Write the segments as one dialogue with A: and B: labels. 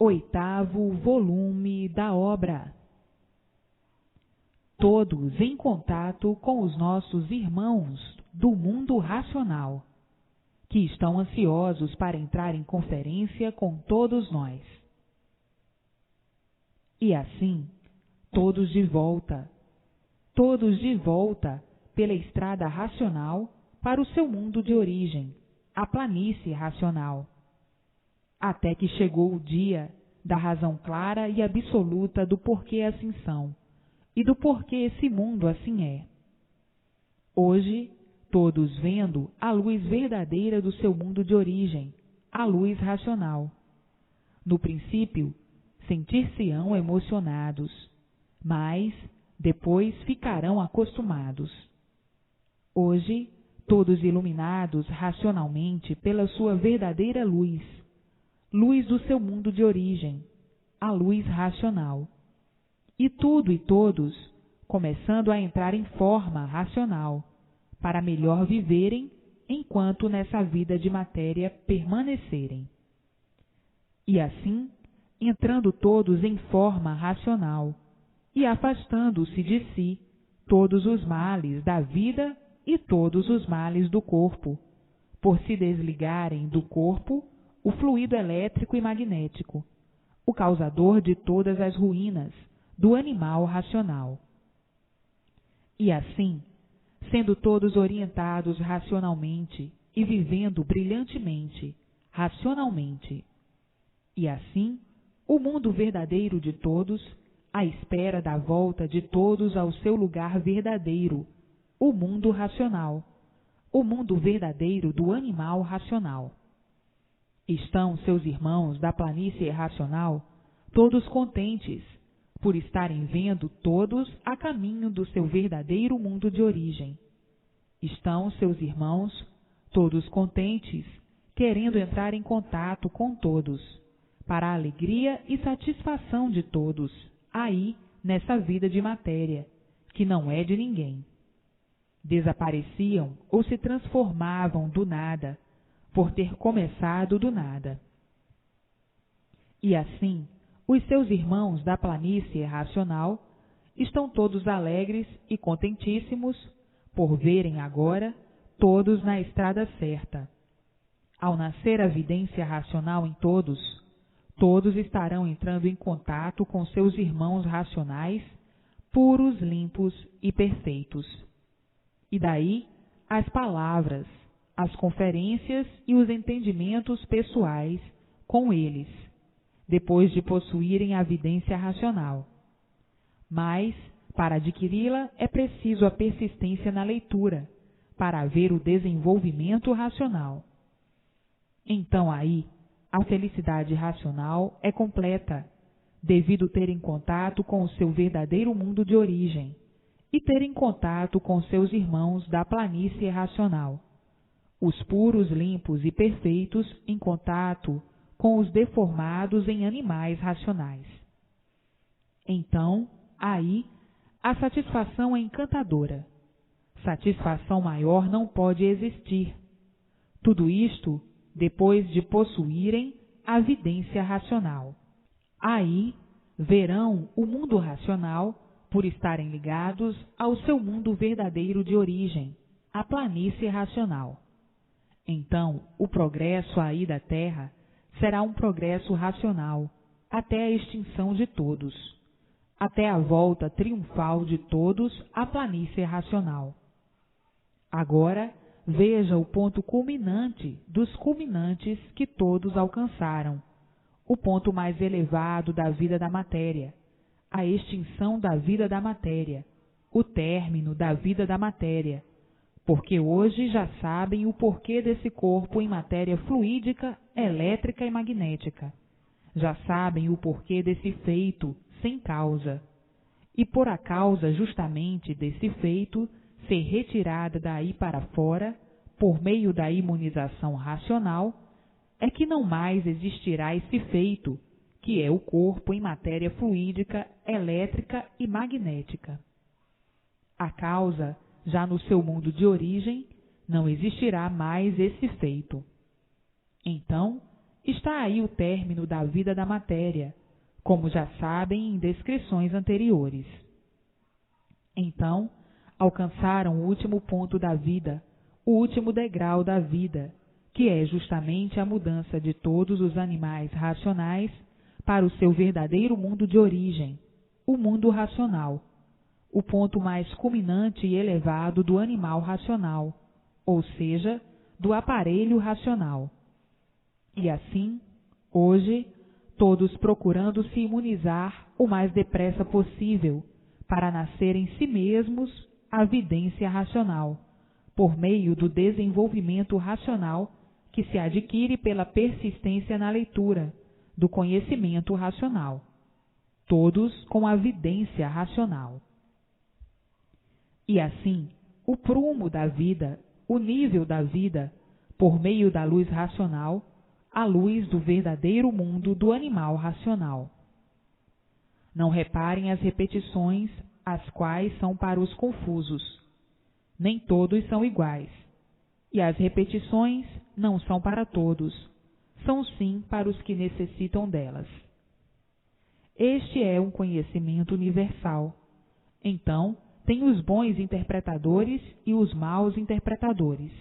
A: 8º volume da obra. Todos em contato com os nossos irmãos do mundo racional, que estão ansiosos para entrar em conferência com todos nós. E assim, todos de volta pela estrada racional para o seu mundo de origem, a planície racional, até que chegou o dia da razão clara e absoluta do porquê assim são e do porquê esse mundo assim é. Hoje, todos vendo a luz verdadeira do seu mundo de origem, a luz racional. No princípio, sentir-se-ão emocionados, mas depois ficarão acostumados. Hoje, todos iluminados racionalmente pela sua verdadeira luz, luz do seu mundo de origem, a luz racional. E tudo e todos começando a entrar em forma racional, para melhor viverem enquanto nessa vida de matéria permanecerem. E assim, entrando todos em forma racional e afastando-se de si todos os males da vida e todos os males do corpo, por se desligarem do corpo o fluido elétrico e magnético, o causador de todas as ruínas do animal racional. E assim, sendo todos orientados racionalmente e vivendo brilhantemente, racionalmente, e assim, o mundo verdadeiro de todos, à espera da volta de todos ao seu lugar verdadeiro, o mundo racional, o mundo verdadeiro do animal racional. Estão seus irmãos da planície racional todos contentes, por estarem vendo todos a caminho do seu verdadeiro mundo de origem. Estão seus irmãos todos contentes, querendo entrar em contato com todos, para a alegria e satisfação de todos, aí nessa vida de matéria, que não é de ninguém. Desapareciam ou se transformavam do nada, por ter começado do nada. E assim, os seus irmãos da planície racional estão todos alegres e contentíssimos por verem agora todos na estrada certa. Ao nascer a vidência racional em todos, todos estarão entrando em contato com seus irmãos racionais, puros, limpos e perfeitos. E daí as palavras, as conferências e os entendimentos pessoais com eles, depois de possuírem a vidência racional. Mas, para adquiri-la, é preciso a persistência na leitura, para haver o desenvolvimento racional. Então aí, a felicidade racional é completa, devido terem contato com o seu verdadeiro mundo de origem e terem contato com seus irmãos da planície racional, os puros, limpos e perfeitos em contato com os deformados em animais racionais. Então, aí, a satisfação é encantadora. Satisfação maior não pode existir. Tudo isto depois de possuírem a vidência racional. Aí, verão o mundo racional por estarem ligados ao seu mundo verdadeiro de origem, a planície racional. Então, o progresso aí da Terra será um progresso racional, até a extinção de todos, até a volta triunfal de todos à planície racional. Agora, veja o ponto culminante dos culminantes que todos alcançaram, o ponto mais elevado da vida da matéria, a extinção da vida da matéria, o término da vida da matéria, porque hoje já sabem o porquê desse corpo em matéria fluídica, elétrica e magnética. Já sabem o porquê desse feito sem causa. E por a causa justamente desse feito ser retirada daí para fora, por meio da imunização racional, é que não mais existirá esse feito, que é o corpo em matéria fluídica, elétrica e magnética. A causa, já no seu mundo de origem, não existirá mais esse feito. Então, está aí o término da vida da matéria, como já sabem em descrições anteriores. Então, alcançaram o último ponto da vida, o último degrau da vida, que é justamente a mudança de todos os animais racionais para o seu verdadeiro mundo de origem, o mundo racional, o ponto mais culminante e elevado do animal racional, ou seja, do aparelho racional. E assim, hoje, todos procurando se imunizar o mais depressa possível para nascer em si mesmos a vidência racional, por meio do desenvolvimento racional que se adquire pela persistência na leitura do conhecimento racional, todos com a vidência racional. E assim, o prumo da vida, o nível da vida, por meio da luz racional, a luz do verdadeiro mundo do animal racional. Não reparem as repetições, as quais são para os confusos. Nem todos são iguais. E as repetições não são para todos, são sim para os que necessitam delas. Este é um conhecimento universal. Então, tem os bons interpretadores e os maus interpretadores.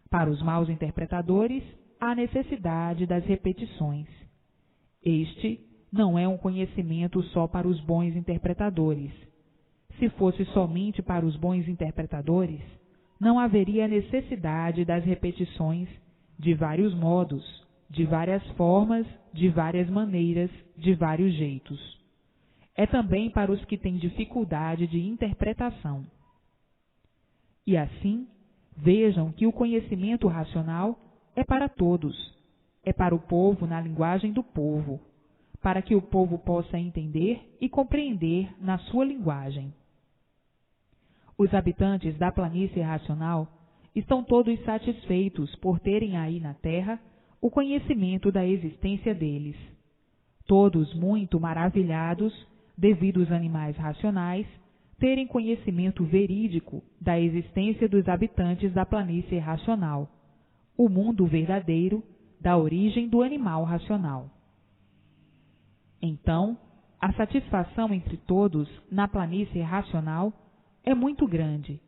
A: Para os maus interpretadores, há necessidade das repetições. Este não é um conhecimento só para os bons interpretadores. Se fosse somente para os bons interpretadores, não haveria necessidade das repetições de vários modos, de várias formas, de várias maneiras, de vários jeitos. É também para os que têm dificuldade de interpretação. E assim, vejam que o conhecimento racional é para todos, é para o povo na linguagem do povo, para que o povo possa entender e compreender na sua linguagem. Os habitantes da planície racional estão todos satisfeitos por terem aí na terra o conhecimento da existência deles. Todos muito maravilhados, devido os animais racionais terem conhecimento verídico da existência dos habitantes da planície racional, o mundo verdadeiro da origem do animal racional. Então, a satisfação entre todos na planície racional é muito grande,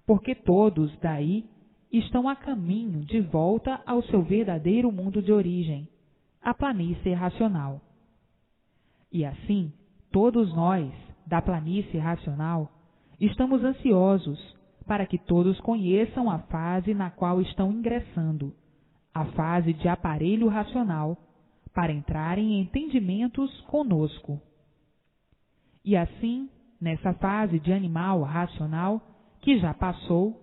A: porque todos daí estão a caminho de volta ao seu verdadeiro mundo de origem, a planície racional. E assim, todos nós, da planície racional, estamos ansiosos para que todos conheçam a fase na qual estão ingressando, a fase de aparelho racional, para entrarem em entendimentos conosco. E assim, nessa fase de animal racional, que já passou,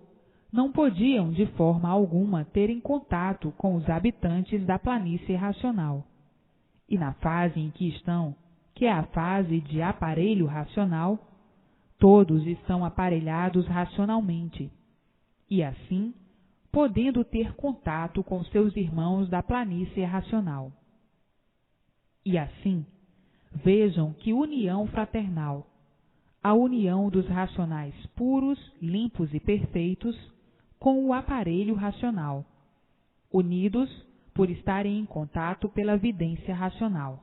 A: não podiam de forma alguma terem contato com os habitantes da planície racional. E na fase em que estão, que é a fase de aparelho racional, todos estão aparelhados racionalmente, e assim, podendo ter contato com seus irmãos da planície racional. E assim, vejam que união fraternal, a união dos racionais puros, limpos e perfeitos com o aparelho racional, unidos por estarem em contato pela vidência racional.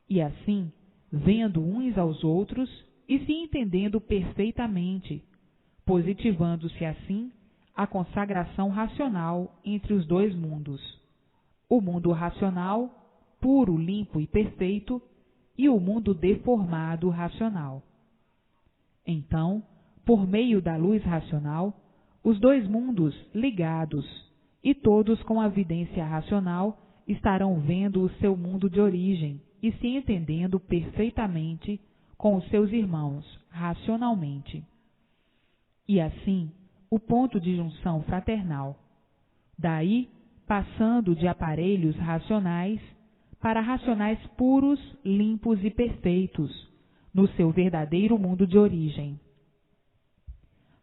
A: E assim, vendo uns aos outros e se entendendo perfeitamente, positivando-se assim a consagração racional entre os dois mundos, o mundo racional, puro, limpo e perfeito, e o mundo deformado racional. Então, por meio da luz racional, os dois mundos ligados, e todos com a vidência racional estarão vendo o seu mundo de origem e se entendendo perfeitamente com os seus irmãos, racionalmente. E assim, o ponto de junção fraternal. Daí, passando de aparelhos racionais para racionais puros, limpos e perfeitos, no seu verdadeiro mundo de origem.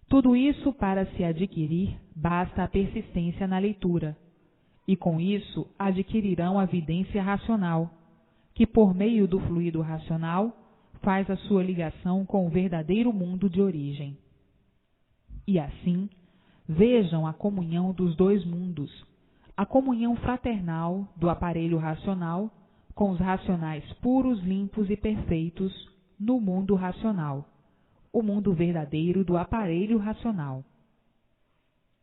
A: Tudo isso para se adquirir basta a persistência na leitura, e com isso adquirirão a vidência racional, que por meio do fluido racional faz a sua ligação com o verdadeiro mundo de origem. E assim, vejam a comunhão dos dois mundos, a comunhão fraternal do aparelho racional com os racionais puros, limpos e perfeitos no mundo racional, o mundo verdadeiro do aparelho racional.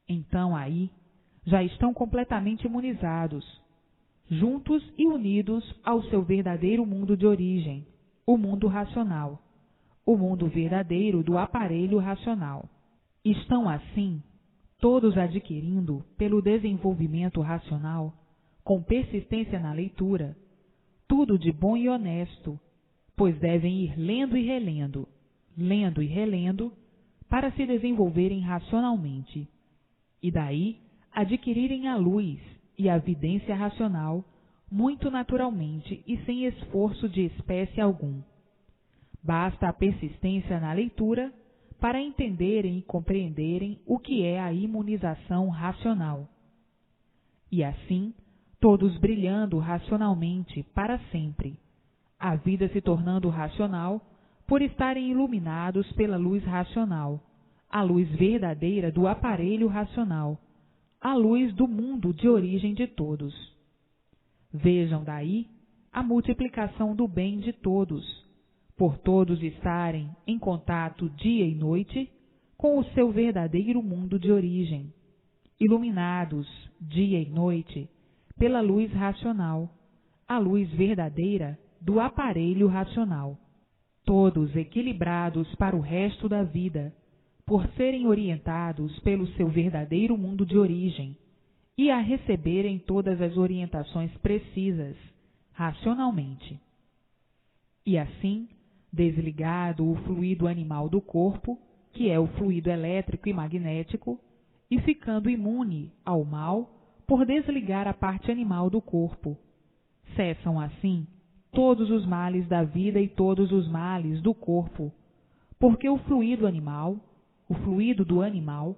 A: Então aí já estão completamente imunizados, juntos e unidos ao seu verdadeiro mundo de origem, o mundo racional, o mundo verdadeiro do aparelho racional. Estão assim todos adquirindo, pelo desenvolvimento racional, com persistência na leitura, tudo de bom e honesto, pois devem ir lendo e relendo, para se desenvolverem racionalmente, e daí adquirirem a luz e a vidência racional muito naturalmente e sem esforço de espécie algum. Basta a persistência na leitura para entenderem e compreenderem o que é a imunização racional. E assim, todos brilhando racionalmente para sempre, a vida se tornando racional por estarem iluminados pela luz racional, a luz verdadeira do aparelho racional, a luz do mundo de origem de todos. Vejam daí a multiplicação do bem de todos, por todos estarem em contato dia e noite com o seu verdadeiro mundo de origem, iluminados dia e noite pela luz racional, a luz verdadeira do aparelho racional, todos equilibrados para o resto da vida, por serem orientados pelo seu verdadeiro mundo de origem e a receberem todas as orientações precisas, racionalmente. E assim, desligado o fluido animal do corpo, que é o fluido elétrico e magnético, e ficando imune ao mal por desligar a parte animal do corpo, cessam assim todos os males da vida e todos os males do corpo, porque o fluido animal, o fluido do animal,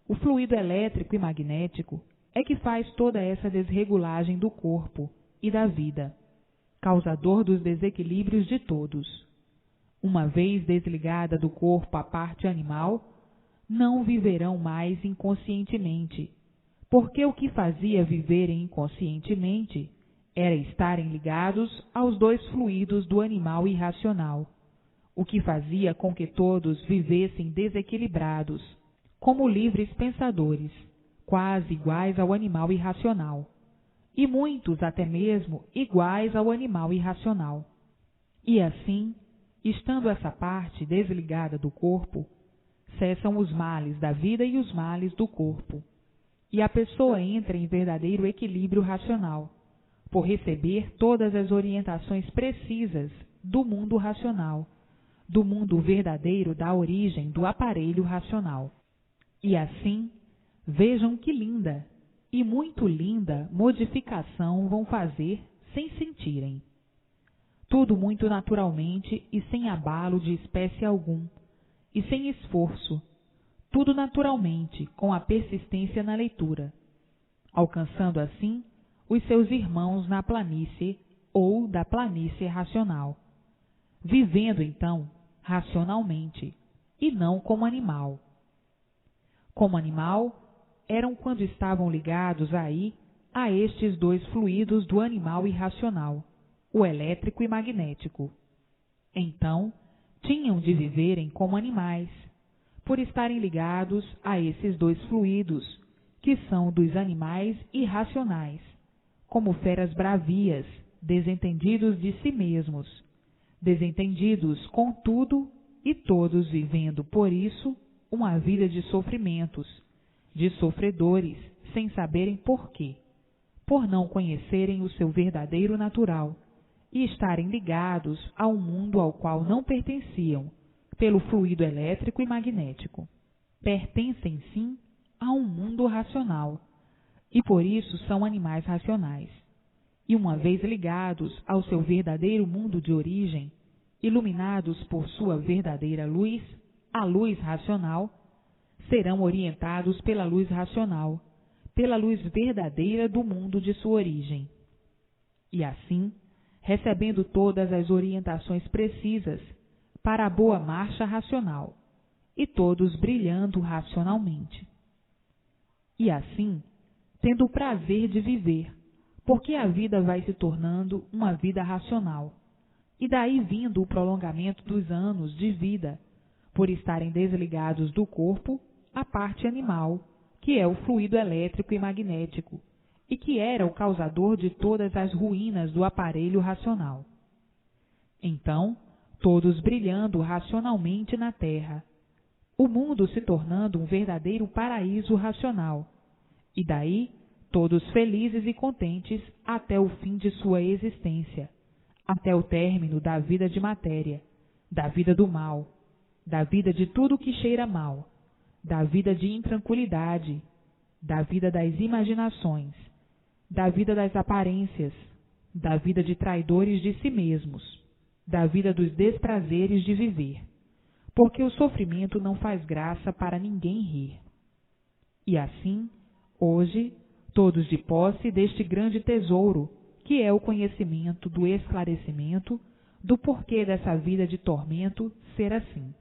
A: o fluido elétrico e magnético é que faz toda essa desregulagem do corpo e da vida, causador dos desequilíbrios de todos. Uma vez desligada do corpo a parte animal, não viverão mais inconscientemente, porque o que fazia viverem inconscientemente era estarem ligados aos dois fluidos do animal irracional, o que fazia com que todos vivessem desequilibrados, como livres pensadores, quase iguais ao animal irracional, e muitos até mesmo iguais ao animal irracional. E assim, estando essa parte desligada do corpo, cessam os males da vida e os males do corpo, e a pessoa entra em verdadeiro equilíbrio racional, por receber todas as orientações precisas do mundo racional, do mundo verdadeiro da origem do aparelho racional. E assim, vejam que linda e muito linda modificação vão fazer sem sentirem. Tudo muito naturalmente e sem abalo de espécie algum, e sem esforço, tudo naturalmente com a persistência na leitura, alcançando assim os seus irmãos na planície ou da planície racional, vivendo então racionalmente e não como animal. Como animal, eram quando estavam ligados aí a estes dois fluidos do animal irracional, o elétrico e magnético. Então, tinham de viverem como animais, por estarem ligados a esses dois fluidos, que são dos animais irracionais, como feras bravias, desentendidos de si mesmos, desentendidos com tudo e todos vivendo por isso uma vida de sofrimentos, de sofredores, sem saberem por quê, por não conhecerem o seu verdadeiro natural e estarem ligados a um mundo ao qual não pertenciam, pelo fluido elétrico e magnético. Pertencem sim a um mundo racional, e por isso são animais racionais. E uma vez ligados ao seu verdadeiro mundo de origem, iluminados por sua verdadeira luz, a luz racional, serão orientados pela luz racional, pela luz verdadeira do mundo de sua origem. E assim, recebendo todas as orientações precisas para a boa marcha racional, e todos brilhando racionalmente. E assim, tendo o prazer de viver, porque a vida vai se tornando uma vida racional, e daí vindo o prolongamento dos anos de vida, por estarem desligados do corpo a parte animal, que é o fluido elétrico e magnético, e que era o causador de todas as ruínas do aparelho racional. Então, todos brilhando racionalmente na Terra, o mundo se tornando um verdadeiro paraíso racional, e daí todos felizes e contentes até o fim de sua existência, até o término da vida de matéria, da vida do mal, da vida de tudo que cheira mal, da vida de intranquilidade, da vida das imaginações, da vida das aparências, da vida de traidores de si mesmos, da vida dos desprazeres de viver, porque o sofrimento não faz graça para ninguém rir. E assim, hoje, todos de posse deste grande tesouro, que é o conhecimento do esclarecimento do porquê dessa vida de tormento ser assim.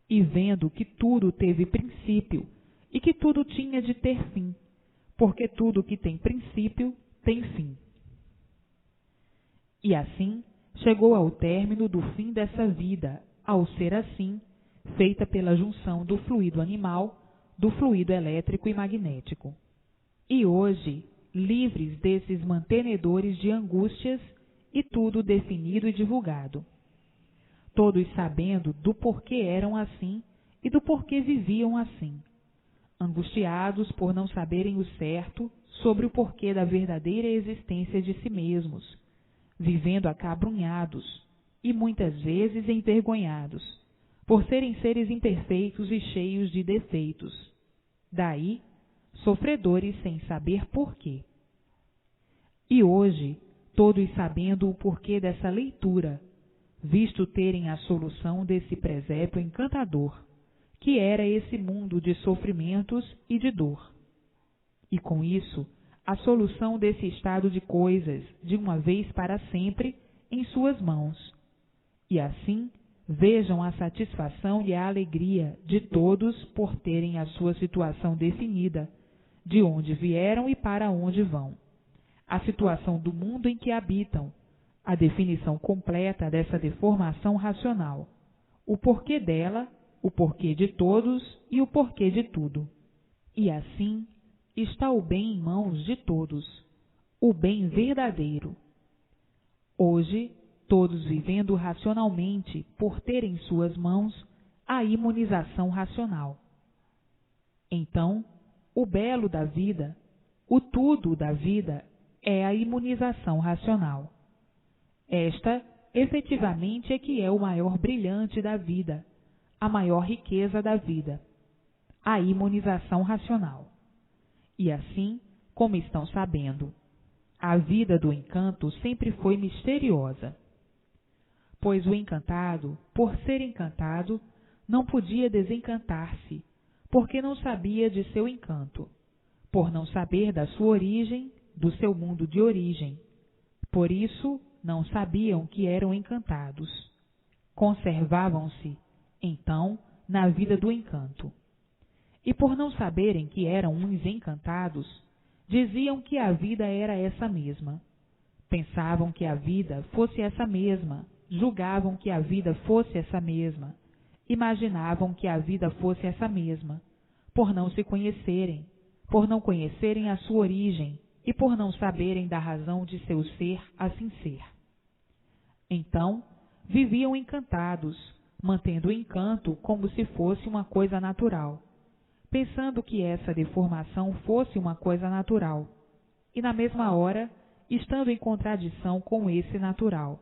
A: E vendo que tudo teve princípio e que tudo tinha de ter fim, porque tudo que tem princípio tem fim. E assim chegou ao término do fim dessa vida, ao ser assim, feita pela junção do fluido animal, do fluido elétrico e magnético. E hoje, livres desses mantenedores de angústias, e tudo definido e divulgado. Todos sabendo do porquê eram assim e do porquê viviam assim, angustiados por não saberem o certo sobre o porquê da verdadeira existência de si mesmos, vivendo acabrunhados e muitas vezes envergonhados, por serem seres imperfeitos e cheios de defeitos. Daí, sofredores sem saber porquê. E hoje, todos sabendo o porquê dessa leitura, visto terem a solução desse presépio encantador, que era esse mundo de sofrimentos e de dor. E com isso, a solução desse estado de coisas, de uma vez para sempre, em suas mãos. E assim, vejam a satisfação e a alegria de todos por terem a sua situação definida, de onde vieram e para onde vão. A situação do mundo em que habitam, a definição completa dessa deformação racional, o porquê dela, o porquê de todos e o porquê de tudo. E assim está o bem em mãos de todos, o bem verdadeiro. Hoje, todos vivendo racionalmente por ter em suas mãos a imunização racional. Então, o belo da vida, o tudo da vida, é a imunização racional. Esta, efetivamente, é que é o maior brilhante da vida, a maior riqueza da vida, a imunização racional. E assim, como estão sabendo, a vida do encanto sempre foi misteriosa, pois o encantado, por ser encantado, não podia desencantar-se, porque não sabia de seu encanto, por não saber da sua origem, do seu mundo de origem. Por isso, não sabiam que eram encantados. Conservavam-se, então, na vida do encanto. E por não saberem que eram uns encantados, diziam que a vida era essa mesma. Pensavam que a vida fosse essa mesma, julgavam que a vida fosse essa mesma, imaginavam que a vida fosse essa mesma, por não se conhecerem, por não conhecerem a sua origem e por não saberem da razão de seu ser assim ser. Então, viviam encantados, mantendo o encanto como se fosse uma coisa natural, pensando que essa deformação fosse uma coisa natural, e na mesma hora, estando em contradição com esse natural,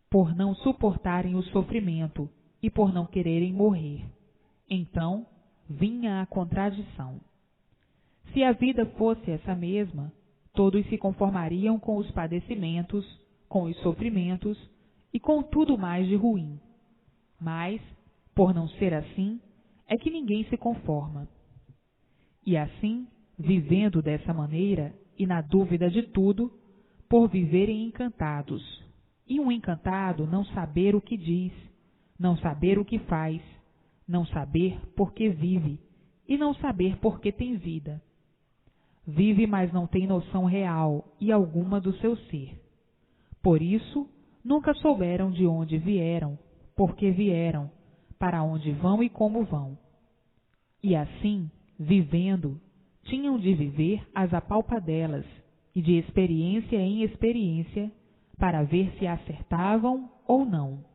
A: por não suportarem o sofrimento e por não quererem morrer. Então, vinha a contradição. Se a vida fosse essa mesma, todos se conformariam com os padecimentos, com os sofrimentos e com tudo mais de ruim. Mas, por não ser assim, é que ninguém se conforma. E assim, vivendo dessa maneira e na dúvida de tudo, por viverem encantados, e um encantado não saber o que diz, não saber o que faz, não saber por que vive e não saber por que tem vida. Vive, mas não tem noção real e alguma do seu ser. Por isso, nunca souberam de onde vieram, por que vieram, para onde vão e como vão. E assim, vivendo, tinham de viver às apalpadelas e de experiência em experiência, para ver se acertavam ou não.